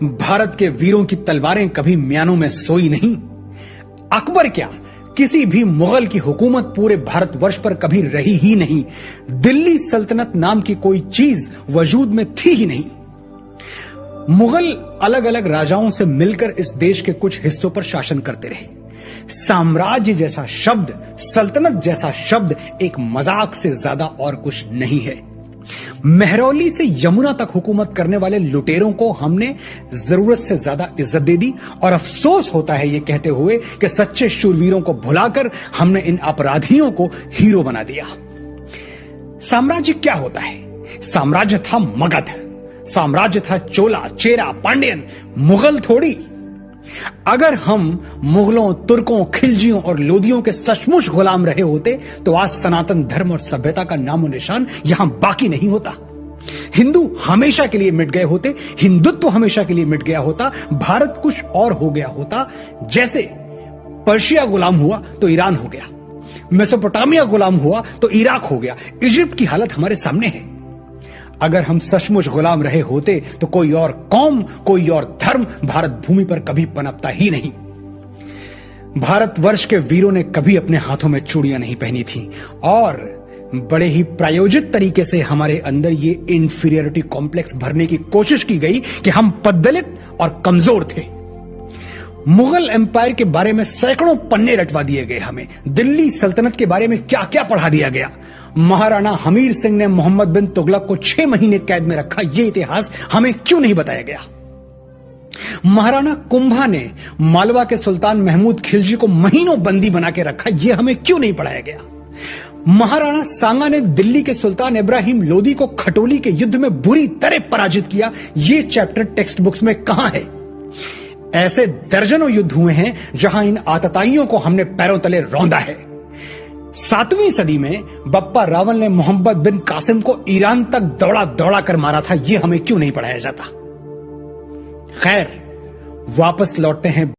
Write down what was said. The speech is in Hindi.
भारत के वीरों की तलवारें कभी म्यानों में सोई नहीं। अकबर क्या, किसी भी मुगल की हुकूमत पूरे भारतवर्ष पर कभी रही ही नहीं। दिल्ली सल्तनत नाम की कोई चीज वजूद में थी ही नहीं। मुगल अलग अलग राजाओं से मिलकर इस देश के कुछ हिस्सों पर शासन करते रहे। साम्राज्य जैसा शब्द, सल्तनत जैसा शब्द एक मजाक से ज्यादा और कुछ नहीं है। महरौली से यमुना तक हुकूमत करने वाले लुटेरों को हमने जरूरत से ज्यादा इज्जत दे दी और अफसोस होता है ये कहते हुए कि सच्चे शूरवीरों को भुलाकर हमने इन अपराधियों को हीरो बना दिया। साम्राज्य क्या होता है? साम्राज्य था मगध, साम्राज्य था चोला, चेरा, पांड्यन, मुगल थोड़ी। अगर हम मुगलों, तुर्कों, खिलजियों और लोदियों के सचमुच गुलाम रहे होते तो आज सनातन धर्म और सभ्यता का नामो निशान यहां बाकी नहीं होता। हिंदू हमेशा के लिए मिट गए होते, हिंदुत्व हमेशा के लिए मिट गया होता, भारत कुछ और हो गया होता। जैसे पर्शिया गुलाम हुआ तो ईरान हो गया, मेसोपोटामिया गुलाम हुआ तो इराक हो गया। इजिप्ट की हालत हमारे सामने है। अगर हम सचमुच गुलाम रहे होते तो कोई और कौम, कोई और धर्म भारत भूमि पर कभी पनपता ही नहीं। भारतवर्ष के वीरों ने कभी अपने हाथों में चूड़ियां नहीं पहनी थी और बड़े ही प्रायोजित तरीके से हमारे अंदर ये इंफीरियरिटी कॉम्प्लेक्स भरने की कोशिश की गई कि हम पद्दलित और कमजोर थे। मुगल एम्पायर के बारे में सैकड़ों पन्ने रटवा दिए गए हमें। दिल्ली सल्तनत के बारे में क्या क्या पढ़ा दिया गया। महाराणा हमीर सिंह ने मोहम्मद बिन तुगलक को 6 महीने कैद में रखा, यह इतिहास हमें क्यों नहीं बताया गया। महाराणा कुंभा ने मालवा के सुल्तान महमूद खिलजी को महीनों बंदी बना के रखा, यह हमें क्यों नहीं पढ़ाया गया। महाराणा सांगा ने दिल्ली के सुल्तान इब्राहिम लोदी को खटोली के युद्ध में बुरी तरह पराजित किया, यह चैप्टर टेक्स्ट बुक्स में कहां है। ऐसे दर्जनों युद्ध हुए हैं जहां इन आतताइयों को हमने पैरों तले रौंदा है। 7वीं सदी में बप्पा रावल ने मोहम्मद बिन कासिम को ईरान तक दौड़ा दौड़ा कर मारा था, यह हमें क्यों नहीं पढ़ाया जाता। खैर, वापस लौटते हैं